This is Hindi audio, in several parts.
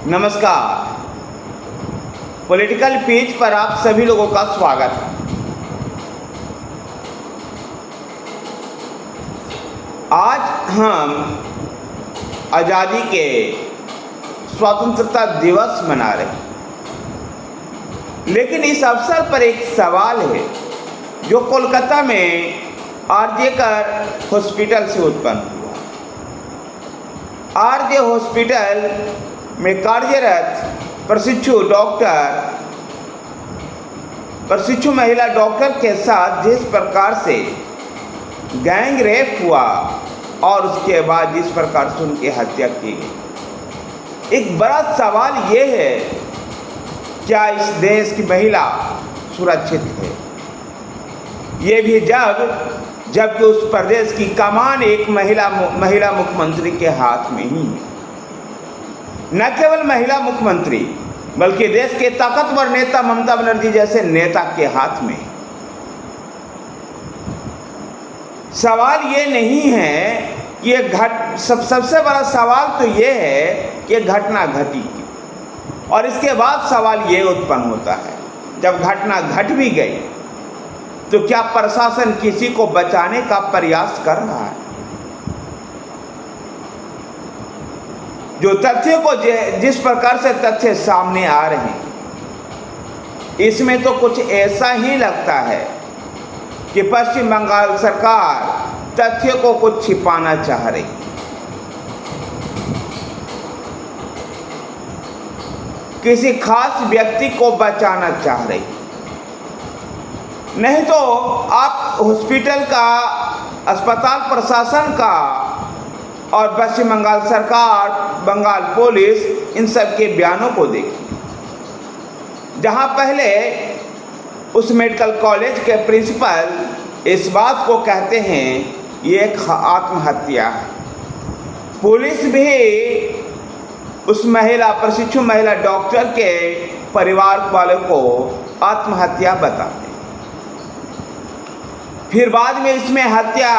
नमस्कार। पॉलिटिकल पेज पर आप सभी लोगों का स्वागत है। आज हम आज़ादी के स्वतंत्रता दिवस मना रहे हैं, लेकिन इस अवसर पर एक सवाल है जो कोलकाता में आरजेकर हॉस्पिटल से उत्पन्न हुआ। आरजे हॉस्पिटल में कार्यरत प्रशिक्षु महिला डॉक्टर के साथ जिस प्रकार से गैंग रेप हुआ और उसके बाद जिस प्रकार से उनकी हत्या की गई, एक बड़ा सवाल ये है, क्या इस देश की महिला सुरक्षित है? ये भी जबकि उस प्रदेश की कमान एक महिला मुख्यमंत्री के हाथ में ही है। न केवल महिला मुख्यमंत्री बल्कि देश के ताकतवर नेता ममता बनर्जी जैसे नेता के हाथ में। सवाल ये नहीं है कि सबसे बड़ा सवाल तो ये है कि घटना घटी और इसके बाद सवाल ये उत्पन्न होता है, जब घटना घट भी गई तो क्या प्रशासन किसी को बचाने का प्रयास कर रहा है? जो तथ्य को जिस प्रकार से तथ्य सामने आ रहे हैं, इसमें तो कुछ ऐसा ही लगता है कि पश्चिम बंगाल सरकार तथ्य को कुछ छिपाना चाह रही, किसी खास व्यक्ति को बचाना चाह रही। नहीं तो आप हॉस्पिटल का, अस्पताल प्रशासन का और पश्चिम बंगाल सरकार, बंगाल पुलिस, इन सब के बयानों को देखिए, जहां पहले उस मेडिकल कॉलेज के प्रिंसिपल इस बात को कहते हैं ये एक आत्महत्या है। पुलिस भी उस प्रशिक्षु महिला डॉक्टर के परिवार वालों को आत्महत्या बताते हैं। फिर बाद में इसमें हत्या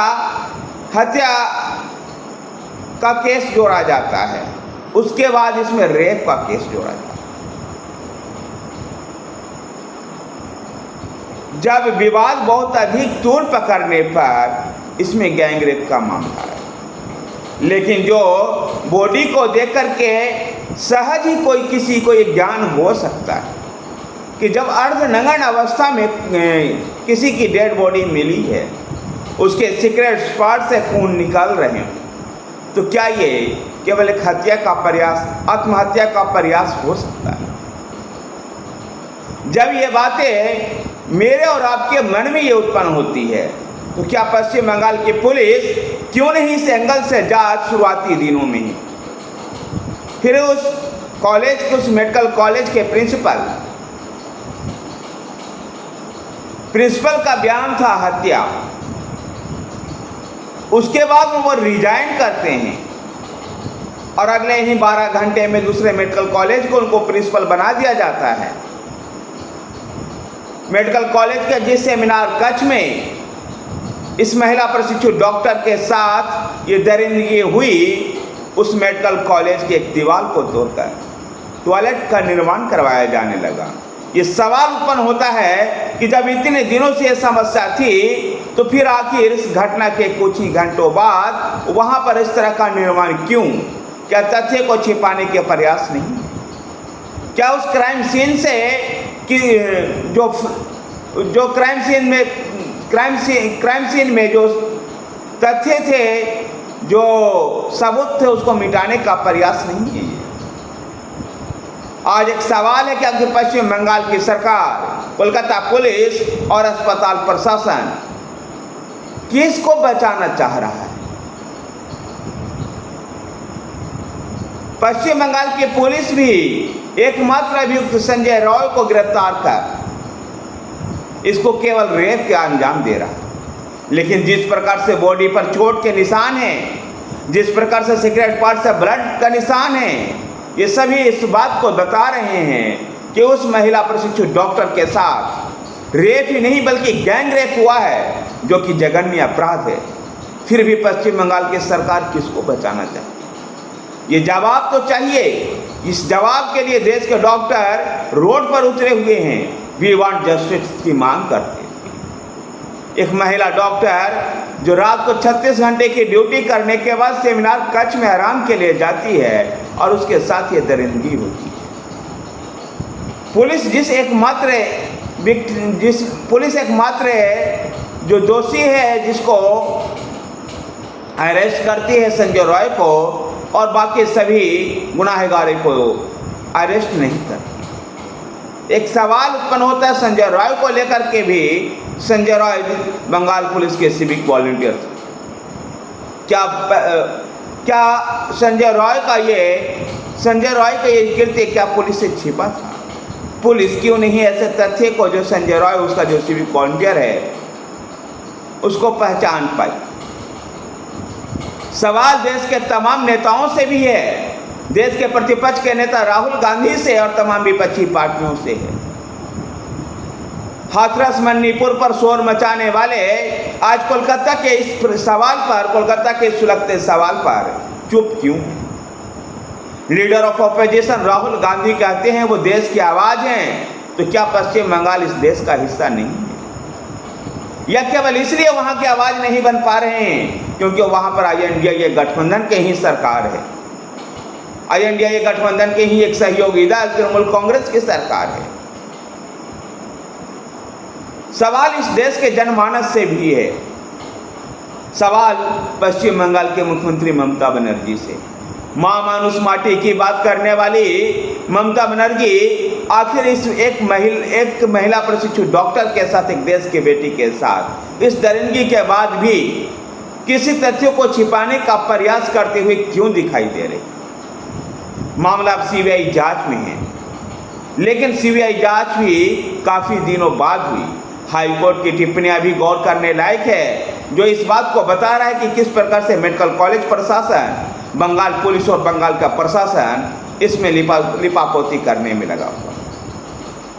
का केस जोड़ा जाता है, उसके बाद इसमें रेप का केस जोड़ा जाता है। जब विवाद बहुत अधिक तूल पकड़ने पर इसमें गैंग रेप का मामला है, लेकिन जो बॉडी को देख करके सहज ही किसी को ये ज्ञान हो सकता है कि जब अर्धनग्न अवस्था में किसी की डेड बॉडी मिली है, उसके सीक्रेट स्पॉट से खून निकल रहे हैं, तो क्या ये केवल एक आत्महत्या का प्रयास हो सकता है? जब ये बातें मेरे और आपके मन में ये उत्पन्न होती है, तो क्या पश्चिम बंगाल की पुलिस क्यों नहीं इस एंगल से जांच शुरुआती दिनों में ही? फिर उस मेडिकल कॉलेज के प्रिंसिपल का बयान था हत्या, उसके बाद वो रिजाइन करते हैं और अगले ही 12 घंटे में दूसरे मेडिकल कॉलेज को उनको प्रिंसिपल बना दिया जाता है। मेडिकल कॉलेज के जिस सेमिनार कक्ष में इस महिला प्रशिक्षु डॉक्टर के साथ ये दरिंदगी हुई, उस मेडिकल कॉलेज की एक दीवार को तोड़कर टॉयलेट का निर्माण करवाया जाने लगा। ये सवाल उत्पन्न होता है कि जब इतने दिनों से ये समस्या थी, तो फिर आखिर इस घटना के कुछ ही घंटों बाद वहां पर इस तरह का निर्माण क्यों? क्या तथ्य को छिपाने के प्रयास नहीं? क्या उस क्राइम सीन से कि जो क्राइम सीन में जो तथ्य थे, जो सबूत थे, उसको मिटाने का प्रयास नहीं है? आज एक सवाल है कि आखिर पश्चिम बंगाल की सरकार, कोलकाता पुलिस और अस्पताल प्रशासन किसको बचाना चाह रहा है? पश्चिम बंगाल की पुलिस भी एकमात्र अभियुक्त संजय रॉय को गिरफ्तार कर इसको केवल रेप के अंजाम दे रहा है, लेकिन जिस प्रकार से बॉडी पर चोट के निशान हैं, जिस प्रकार से सीक्रेट पार्ट से ब्लड का निशान है, ये सभी इस बात को बता रहे हैं कि उस महिला प्रशिक्षु डॉक्टर के साथ रेप ही नहीं बल्कि गैंग रेप हुआ है, जो कि जघन्य अपराध है। फिर भी पश्चिम बंगाल की सरकार किसको बचाना चाहती है? ये जवाब तो चाहिए। इस जवाब के लिए देश के डॉक्टर रोड पर उतरे हुए हैं। वी वांट जस्टिस की मांग करते हैं। एक महिला डॉक्टर जो रात को 36 घंटे की ड्यूटी करने के बाद सेमिनार कक्ष में आराम के लिए जाती है और उसके साथ ये दरिंदगी होती है। पुलिस एकमात्र जो दोषी है जिसको अरेस्ट करती है संजय रॉय को, और बाकी सभी गुनाहगारों को अरेस्ट नहीं करती। एक सवाल उत्पन्न होता है संजय रॉय को लेकर के भी। संजय रॉय बंगाल पुलिस के सिविक वॉलंटियर थे। क्या संजय रॉय का ये कृत्य क्या पुलिस से छिपा था? पुलिस क्यों नहीं ऐसे तथ्य को जो संजय रॉय उसका जो सिविक वॉलंटियर है उसको पहचान पाई? सवाल देश के तमाम नेताओं से भी है, देश के प्रतिपक्ष के नेता राहुल गांधी से और तमाम विपक्षी पार्टियों से है। हाथरस मणिपुर पर शोर मचाने वाले आज कोलकाता के इस सवाल पर, कोलकाता के सुलगते सवाल पर चुप क्यों हैं? Leader of opposition Rahul Gandhi कहते हैं वो देश की आवाज हैं, तो क्या पश्चिम बंगाल इस देश का हिस्सा नहीं है? या केवल इसलिए वहां की आवाज नहीं बन पा रहे हैं क्योंकि वहां पर INDA गठबंधन के ही सरकार है? INDA गठबंधन के ही एक सहयोगी दल तृणमूल कांग्रेस की सरकार है। सवाल इस देश के जनमानस से भी है। सवाल पश्चिम बंगाल के मुख्यमंत्री ममता बनर्जी से। मां मानुष माटी की बात करने वाली ममता बनर्जी आखिर एक महिला प्रशिक्षित डॉक्टर के साथ, एक देश की बेटी के साथ इस दरिंदगी के बाद भी किसी तथ्यों को छिपाने का प्रयास करते हुए क्यों दिखाई दे रहे? मामला अब CBI जांच में है, लेकिन CBI जांच भी काफी दिनों बाद हुई। हाईकोर्ट की टिप्पणियां भी गौर करने लायक है, जो इस बात को बता रहा है कि किस प्रकार से मेडिकल कॉलेज प्रशासन, बंगाल पुलिस और बंगाल का प्रशासन इसमें लिपापोती करने में लगा हुआ।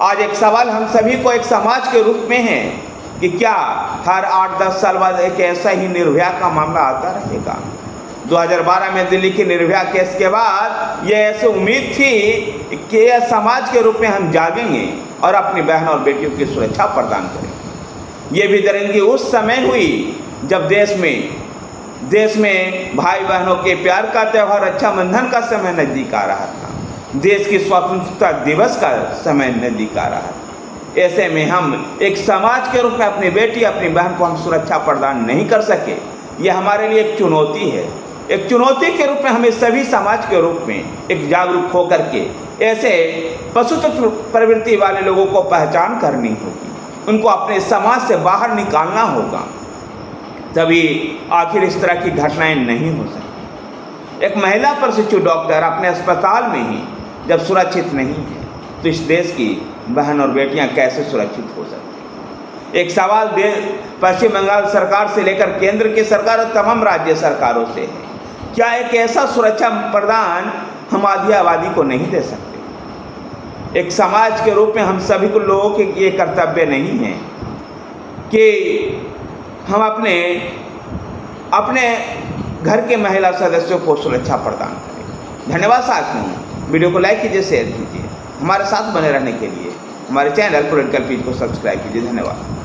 आज एक सवाल हम सभी को एक समाज के रूप में है कि क्या हर 8-10 साल बाद एक ऐसा ही निर्भया का मामला आता रहेगा? 2012 में दिल्ली की निर्भया केस के बाद ये ऐसी उम्मीद थी कि यह समाज के रूप में हम जागेंगे और अपनी बहनों और बेटियों की सुरक्षा प्रदान करेंगे। ये भी दरिंदगी उस समय हुई जब देश में भाई बहनों के प्यार का त्यौहार रक्षाबंधन का समय नजदीक आ रहा था। देश की स्वतंत्रता दिवस का समय नजदीक आ रहा था। ऐसे में हम एक समाज के रूप में अपनी बेटी, अपनी बहन को हम सुरक्षा प्रदान नहीं कर सके। यह हमारे लिए एक चुनौती है। एक चुनौती के रूप में हमें सभी समाज के रूप में एक जागरूक होकर के ऐसे पशुतत्व प्रवृत्ति वाले लोगों को पहचान करनी होगी, उनको अपने समाज से बाहर निकालना होगा, तभी आखिर इस तरह की घटनाएं नहीं हो सकती। एक महिला प्रशिक्षु डॉक्टर अपने अस्पताल में ही जब सुरक्षित नहीं है तो इस देश की बहन और बेटियां कैसे सुरक्षित हो सकती? एक सवाल पश्चिम बंगाल सरकार से लेकर केंद्र की सरकार और तमाम राज्य सरकारों से है। क्या एक ऐसा सुरक्षा प्रदान हम आधी आबादी को नहीं दे सकते? एक समाज के रूप में हम सभी को लोगों के ये कर्तव्य नहीं है कि हम अपने घर के महिला सदस्यों को सुरक्षा प्रदान करें। धन्यवाद साथियों, वीडियो को लाइक कीजिए, शेयर कीजिए। हमारे साथ बने रहने के लिए हमारे चैनल पॉलिटिकल पेज को सब्सक्राइब कीजिए। धन्यवाद।